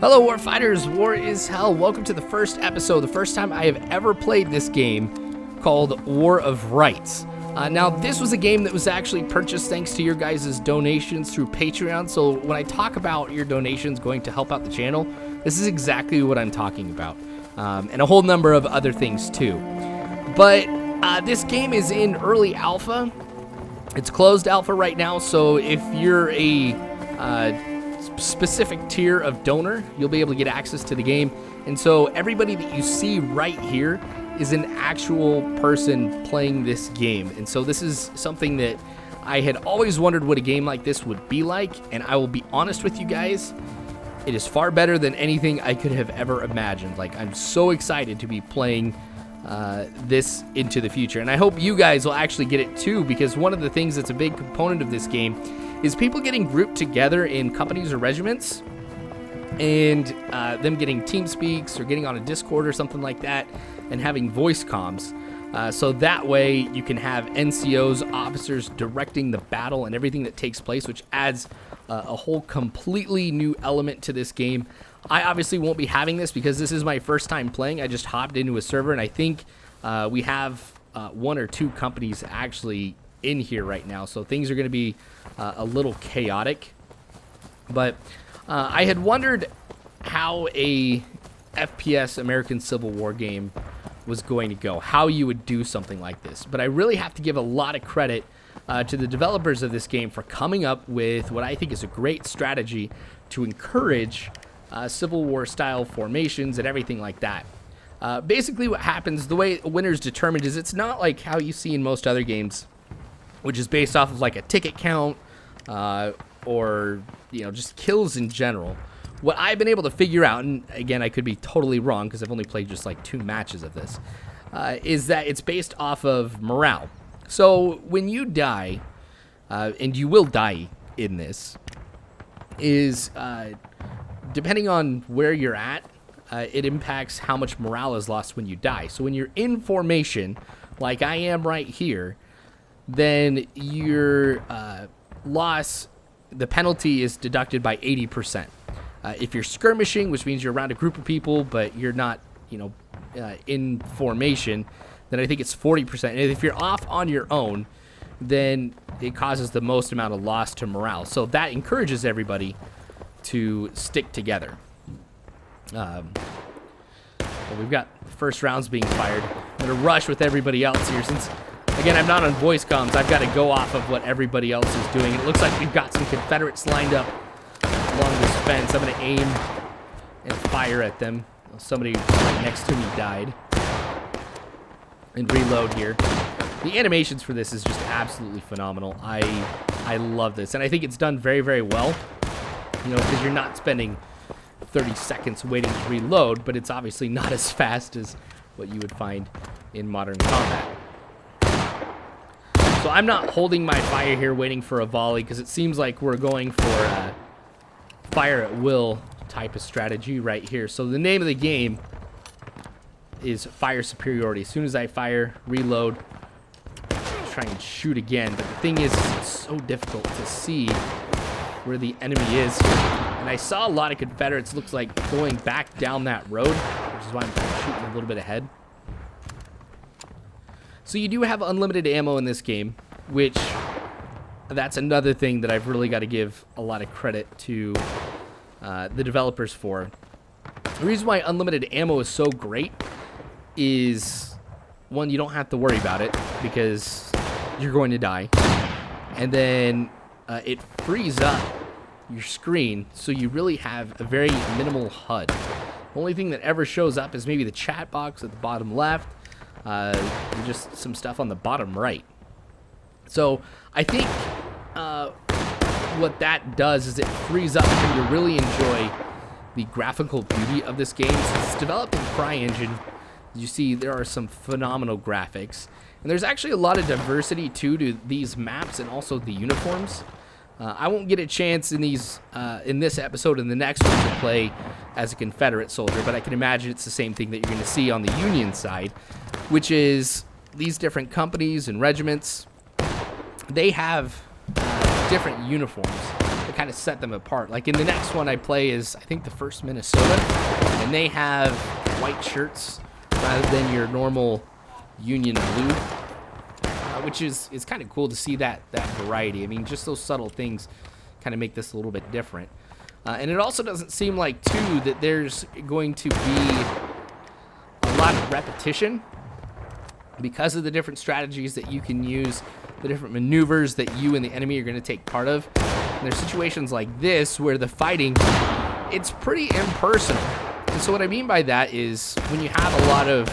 Hello Warfighters, war is hell. Welcome to the first episode, the first time I have ever played this game called War of Rights. Now this was a game that was actually purchased thanks to your guys' donations through Patreon, so when I talk about your donations going to help out the channel, this is exactly what I'm talking about, and a whole number of other things too. But this game is in early alpha. It's closed alpha right now, so if you're a specific tier of donor, you'll be able to get access to the game. And so everybody that you see right here is an actual person playing this game. And so this is something that I had always wondered what a game like this would be like, and I will be honest with you guys, it is far better than anything I could have ever imagined. Like, I'm so excited to be playing this into the future, and I hope you guys will actually get it too, because one of the things that's a big component of this game is people getting grouped together in companies or regiments, and them getting team speaks or getting on a Discord or something like that and having voice comms, so that way you can have NCOs, officers, directing the battle and everything that takes place, which adds a whole completely new element to this game. I obviously won't be having this because this is my first time playing. I just hopped into a server, and I think we have one or two companies actually in here right now, so things are going to be a little chaotic. But I had wondered how a FPS American Civil War game was going to go, how you would do something like this. But I really have to give a lot of credit to the developers of this game for coming up with what I think is a great strategy to encourage Civil War style formations and everything like that. Basically what happens, the way a winner's determined, is it's not like how you see in most other games, which is based off of like a ticket count or, you know, just kills in general. What I've been able to figure out, and again, I could be totally wrong because I've only played just like 2 matches of this, is that it's based off of morale. So when you die, and you will die in this, is depending on where you're at, it impacts how much morale is lost when you die. So when you're in formation, like I am right here, then your loss, the penalty is deducted by 80%. If you're skirmishing, which means you're around a group of people, but you're not, you know, in formation, then I think it's 40%. And if you're off on your own, then it causes the most amount of loss to morale. So that encourages everybody to stick together. Well, we've got first rounds being fired. I'm going to rush with everybody else here since, again, I'm not on voice comms. I've got to go off of what everybody else is doing. It looks like we've got some Confederates lined up along this fence. I'm going to aim and fire at them. Somebody right next to me died. And reload here. The animations for this is just absolutely phenomenal. I love this, and I think it's done very, very well. You know, because you're not spending 30 seconds waiting to reload, but it's obviously not as fast as what you would find in modern combat. So I'm not holding my fire here waiting for a volley, because it seems like we're going for a fire at will type of strategy right here. So the name of the game is fire superiority. As soon as I fire, reload, try and shoot again. But the thing is, it's so difficult to see where the enemy is here. And I saw a lot of Confederates, looks like, going back down that road, which is why I'm kind of shooting a little bit ahead. So you do have unlimited ammo in this game, which that's another thing that I've really got to give a lot of credit to the developers for. The reason why unlimited ammo is so great is, one, you don't have to worry about it because you're going to die. And then it frees up your screen, so you really have a very minimal HUD. The only thing that ever shows up is maybe the chat box at the bottom left, and just some stuff on the bottom right. So I think what that does is it frees up for you to really enjoy the graphical beauty of this game. Since it's developed in CryEngine, you see there are some phenomenal graphics, and there's actually a lot of diversity too to these maps and also the uniforms. I won't get a chance in these in this episode and the next one to play as a Confederate soldier, but I can imagine it's the same thing that you're going to see on the Union side, which is these different companies and regiments. They have different uniforms. Like kind of set them apart. Like in the next one I play is, I think, the first Minnesota, and they have white shirts rather than your normal Union blue, which is kind of cool to see that variety. I mean, just those subtle things kind of make this a little bit different. And it also doesn't seem like, too, that there's going to be a lot of repetition because of the different strategies that you can use, the different maneuvers that you and the enemy are going to take part of. And there's situations like this where the fighting, it's pretty impersonal. And so what I mean by that is when you have a lot of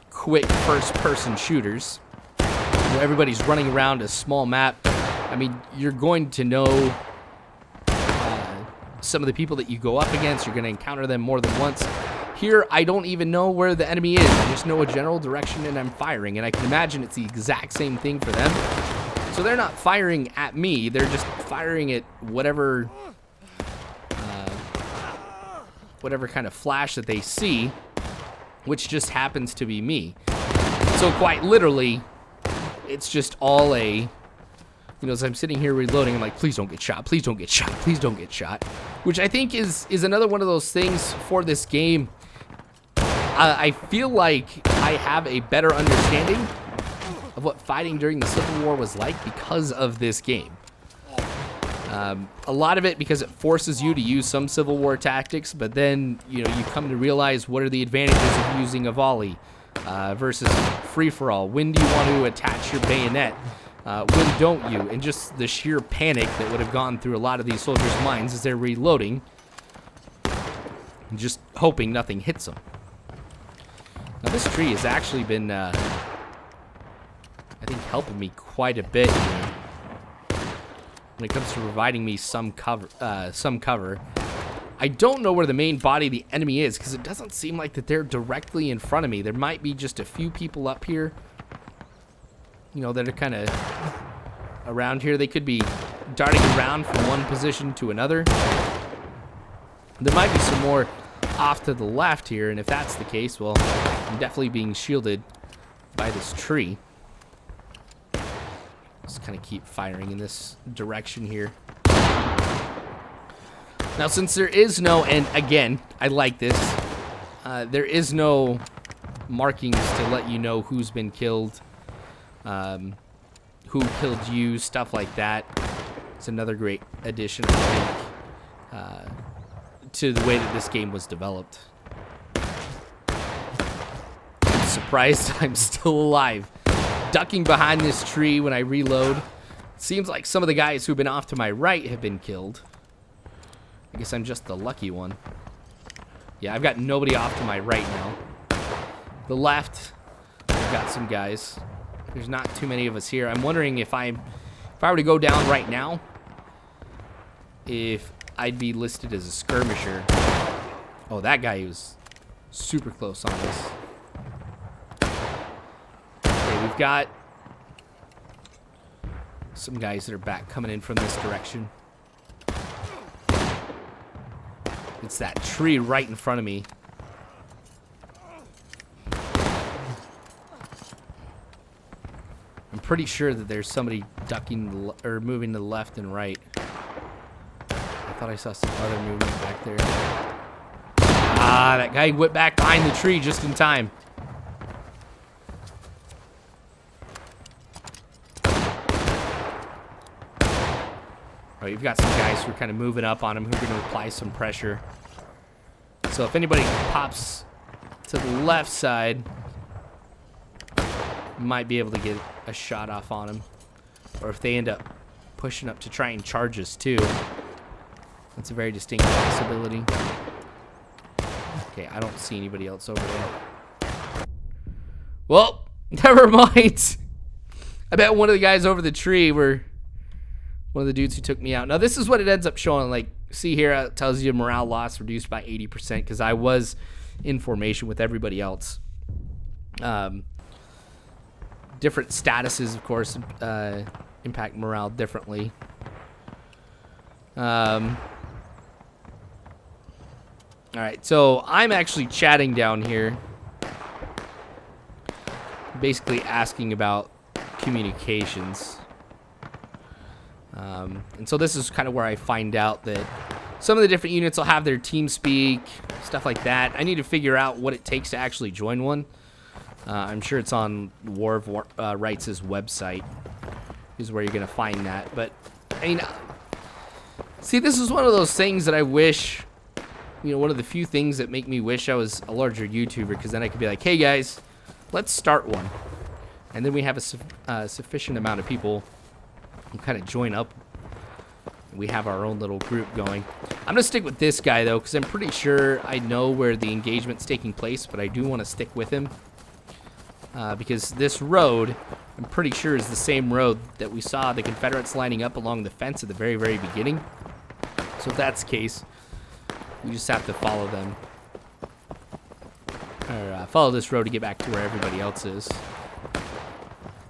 quick first-person shooters where everybody's running around a small map, I mean, you're going to know some of the people that you go up against. You're going to encounter them more than once. Here, I don't even know where the enemy is. I just know a general direction and I'm firing. And I can imagine it's the exact same thing for them. So they're not firing at me. They're just firing at whatever kind of flash that they see, which just happens to be me. So quite literally, it's just all a... You know, as I'm sitting here reloading, I'm like, please don't get shot, please don't get shot, please don't get shot. Which I think is another one of those things for this game. I feel like I have a better understanding of what fighting during the Civil War was like because of this game. A lot of it because it forces you to use some Civil War tactics, but then, you know, you come to realize what are the advantages of using a volley versus free-for-all. When do you want to attach your bayonet? When don't you? And just the sheer panic that would have gone through a lot of these soldiers' minds as they're reloading, and just hoping nothing hits them. Now this tree has actually been, I think, helping me quite a bit here when it comes to providing me some cover. I don't know where the main body of the enemy is because it doesn't seem like that they're directly in front of me. There might be just a few people up here, you know, that are kind of around here. They could be darting around from one position to another. There might be some more off to the left here, and if that's the case, well, I'm definitely being shielded by this tree. Just kind of keep firing in this direction here. Now, since there is no, and again, I like this, there is no markings to let you know who's been killed, who killed you, stuff like that. It's another great addition, I think, to the way that this game was developed. I'm surprised I'm still alive. Ducking behind this tree when I reload. Seems like some of the guys who've been off to my right have been killed. I guess I'm just the lucky one. Yeah, I've got nobody off to my right now. The left, I've got some guys. There's not too many of us here. I'm wondering if I were to go down right now, if I'd be listed as a skirmisher. Oh, that guy was super close on this. Okay, we've got some guys that are back coming in from this direction. It's that tree right in front of me. I'm pretty sure that there's somebody ducking or moving to the left and right. I thought I saw some other movement back there. Ah, that guy went back behind the tree just in time. Right, you've got some guys who are kind of moving up on him who are going to apply some pressure. So if anybody pops to the left side, might be able to get a shot off on him. Or if they end up pushing up to try and charge us too. That's a very distinct possibility. Okay, I don't see anybody else over there. Well, never mind. I bet one of the guys over the tree were one of the dudes who took me out. Now, this is what it ends up showing. Like, see here, it tells you morale loss reduced by 80% because I was in formation with everybody else. Different statuses, of course, impact morale differently. All right, so I'm actually chatting down here, basically asking about communications. And so this is kind of where I find out that some of the different units will have their team speak, stuff like that. I need to figure out what it takes to actually join one. I'm sure it's on War of Rights' website is where you're going to find that. But, I mean, see, this is one of those things that I wish, you know, one of the few things that make me wish I was a larger YouTuber, because then I could be like, hey, guys, let's start one. And then we have a sufficient amount of people who kind of join up. We have our own little group going. I'm going to stick with this guy, though, because I'm pretty sure I know where the engagement's taking place, but I do want to stick with him. Because this road, I'm pretty sure, is the same road that we saw the Confederates lining up along the fence at the very, very beginning. So if that's the case, we just have to follow them. Or follow this road to get back to where everybody else is.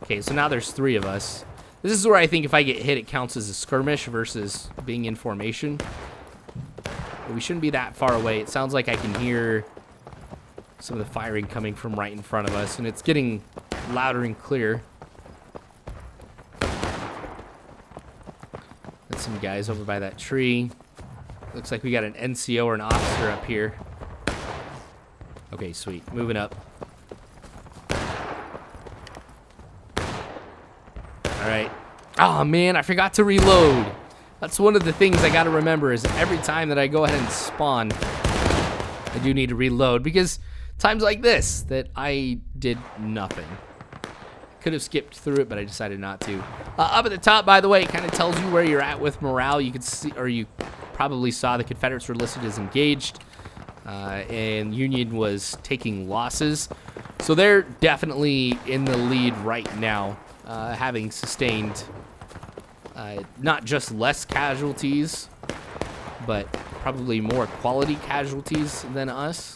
Okay, so now there's 3 of us. This is where I think if I get hit, it counts as a skirmish versus being in formation. But we shouldn't be that far away. It sounds like I can hear some of the firing coming from right in front of us, and it's getting louder and clear. There's some guys over by that tree. Looks like we got an NCO or an officer up here. Okay, sweet. Moving up. Alright. Oh, man, I forgot to reload. That's one of the things I gotta remember is every time that I go ahead and spawn, I do need to reload, because times like this that I did nothing. Could have skipped through it, but I decided not to. Up at the top, by the way, it kind of tells you where you're at with morale. You could see, or you probably saw the Confederates were listed as engaged, and Union was taking losses. So they're definitely in the lead right now, having sustained not just less casualties, but probably more quality casualties than us.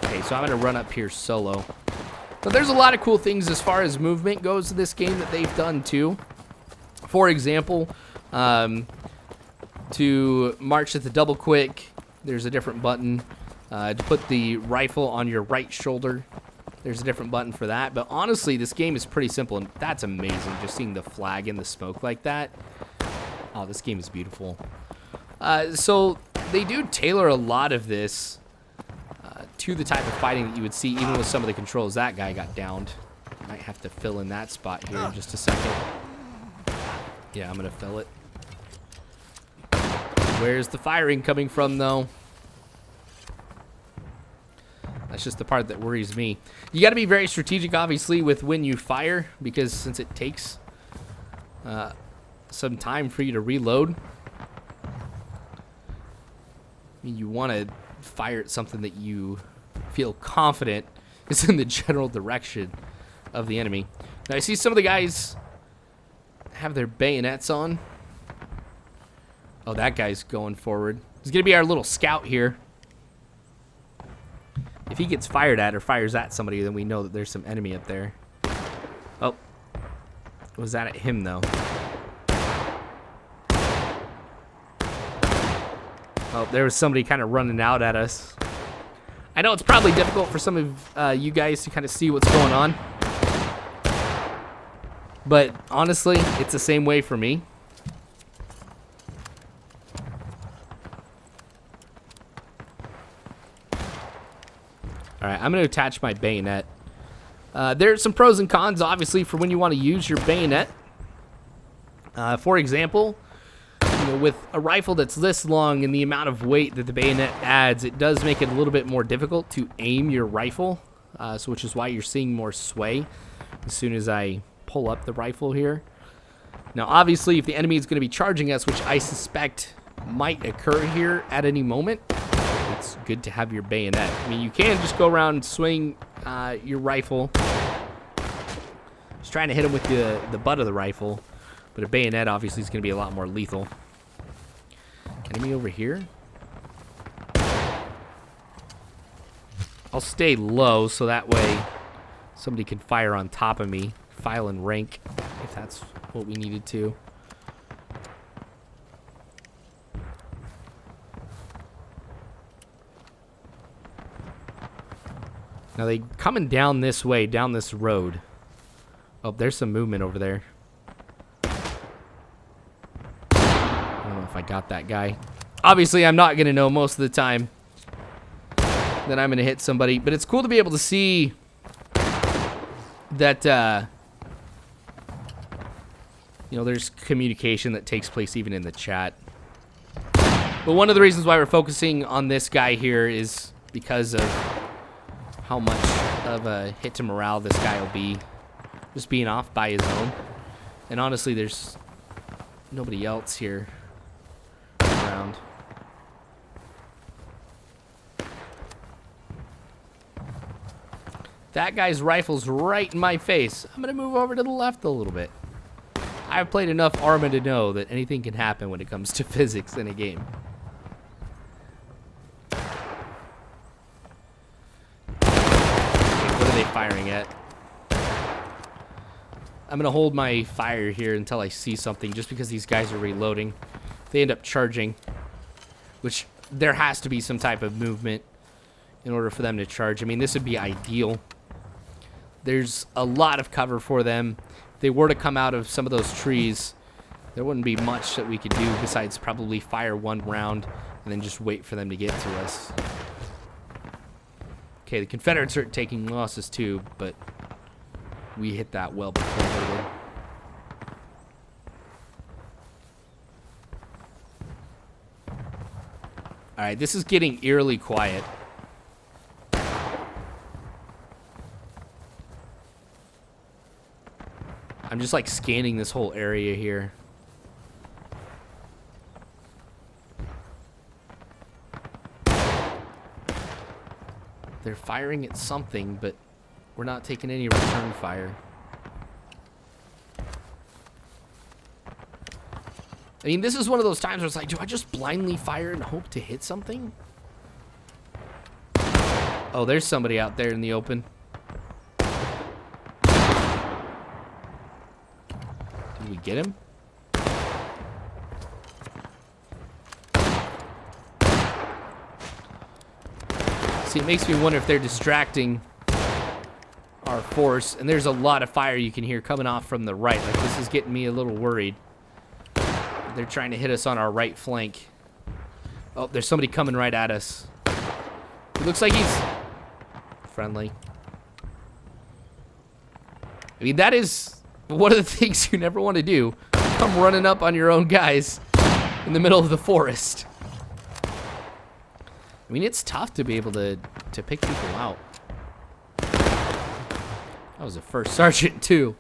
Okay, so I'm going to run up here solo. But there's a lot of cool things as far as movement goes to this game that they've done too. For example, to march at the double quick, there's a different button. To put the rifle on your right shoulder, there's a different button for that. But honestly, this game is pretty simple, and that's amazing, just seeing the flag in the smoke like that. Oh, this game is beautiful. So they do tailor a lot of this to the type of fighting that you would see, even with some of the controls. That guy got downed. Might have to fill in that spot here in just a second. Yeah, I'm going to fill it. Where's the firing coming from, though? That's just the part that worries me. You got to be very strategic, obviously, with when you fire, because since it takes some time for you to reload, I mean, you want to fire at something that you feel confident is in the general direction of the enemy. Now, I see some of the guys have their bayonets on. Oh, that guy's going forward. He's going to be our little scout here. If he gets fired at or fires at somebody, then we know that there's some enemy up there. Oh. Was that at him, though? Oh, there was somebody kind of running out at us. I know it's probably difficult for some of you guys to kind of see what's going on. But honestly, it's the same way for me. Alright, I'm going to attach my bayonet. There's some pros and cons, obviously, for when you want to use your bayonet. For example, you know, with a rifle that's this long and the amount of weight that the bayonet adds, it does make it a little bit more difficult to aim your rifle, so which is why you're seeing more sway as soon as I pull up the rifle here. Now, obviously, if the enemy is going to be charging us, which I suspect might occur here at any moment, it's good to have your bayonet. I mean, you can just go around and swing your rifle, just trying to hit him with the butt of the rifle, but a bayonet obviously is going to be a lot more lethal. Enemy over here. I'll stay low so that way somebody can fire on top of me, file and rank, if that's what we needed to. Now they coming down this way, down this road. Oh, there's some movement over there. if I got that guy. Obviously, I'm not going to know most of the time that I'm going to hit somebody. But it's cool to be able to see that, you know, there's communication that takes place even in the chat. But one of the reasons why we're focusing on this guy here is because of how much of a hit to morale this guy will be. Just being off by his own. And honestly, there's nobody else here around. That guy's rifle's right in my face. I'm going to move over to the left a little bit. I've played enough Arma to know that anything can happen when it comes to physics in a game. Okay, what are they firing at? I'm going to hold my fire here until I see something, just because these guys are reloading. They end up charging, which there has to be some type of movement in order for them to charge. I mean, this would be ideal. There's a lot of cover for them. If they were to come out of some of those trees, there wouldn't be much that we could do besides probably fire one round and then just wait for them to get to us. Okay, the Confederates are taking losses too, but we hit that well before they did. Alright, this is getting eerily quiet. I'm just like scanning this whole area here. They're firing at something, but we're not taking any return fire. I mean, this is one of those times where it's like, do I just blindly fire and hope to hit something? Oh, there's somebody out there in the open. Did we get him? See, it makes me wonder if they're distracting our force. And there's a lot of fire you can hear coming off from the right. Like, this is getting me a little worried. They're trying to hit us on our right flank. Oh, there's somebody coming right at us. He looks like he's friendly. I mean, that is one of the things you never want to do. Come running up on your own guys in the middle of the forest. I mean, it's tough to be able to pick people out. That was a first sergeant, too.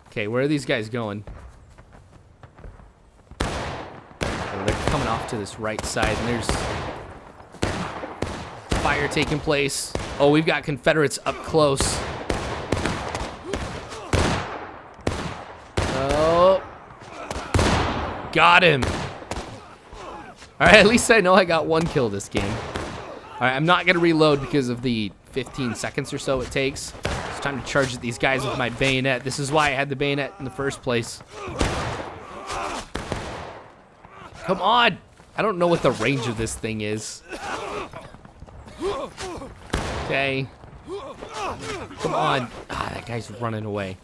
Okay, where are these guys going? Oh, they're coming off to this right side, and there's fire taking place. Oh, we've got Confederates up close. Oh. Got him. Alright, at least I know I got one kill this game. Alright, I'm not going to reload because of the 15 seconds or so it takes. It's time to charge at these guys with my bayonet. This is why I had the bayonet in the first place. Come on! I don't know what the range of this thing is. Okay. Come on. Ah, that guy's running away.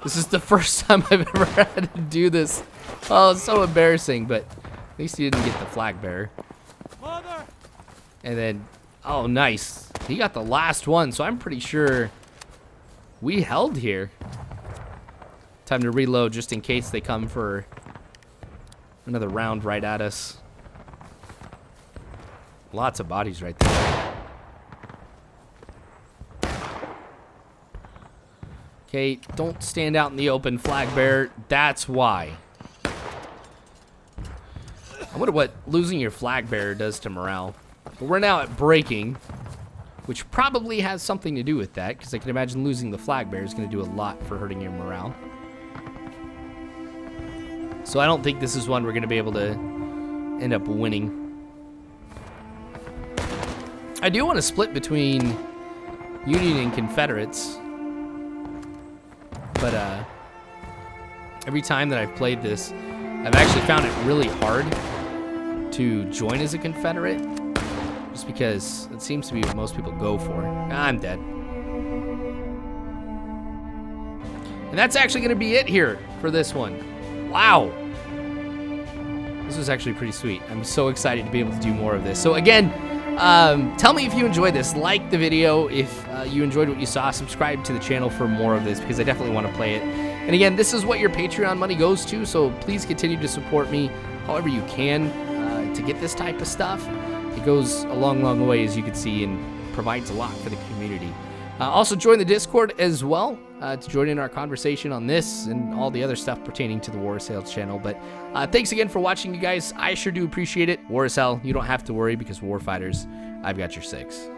This is the first time I've ever had to do this. Oh, it's so embarrassing, but at least he didn't get the flag bearer. And then, oh, nice. He got the last one, so I'm pretty sure we held here. Time to reload just in case they come for another round right at us. Lots of bodies right there. Okay, don't stand out in the open, flag bearer. That's why. I wonder what losing your flag bearer does to morale. But we're now at breaking, which probably has something to do with that, because I can imagine losing the flag bearer is going to do a lot for hurting your morale. So I don't think this is one we're going to be able to end up winning. I do want to split between Union and Confederates. But every time that I've played this, I've actually found it really hard to join as a Confederate. Just because it seems to be what most people go for. I'm dead. And that's actually going to be it here for this one. Wow. This was actually pretty sweet. I'm so excited to be able to do more of this. So again, tell me if you enjoyed this. Like the video if you enjoyed what you saw. Subscribe to the channel for more of this because I definitely want to play it. And again, this is what your Patreon money goes to, so please continue to support me however you can to get this type of stuff. It goes a long, long way, as you can see, and provides a lot for the community. Also, join the Discord as well to join in our conversation on this and all the other stuff pertaining to the War is Hell channel. But thanks again for watching, you guys. I sure do appreciate it. War is Hell. You don't have to worry because Warfighters, I've got your six.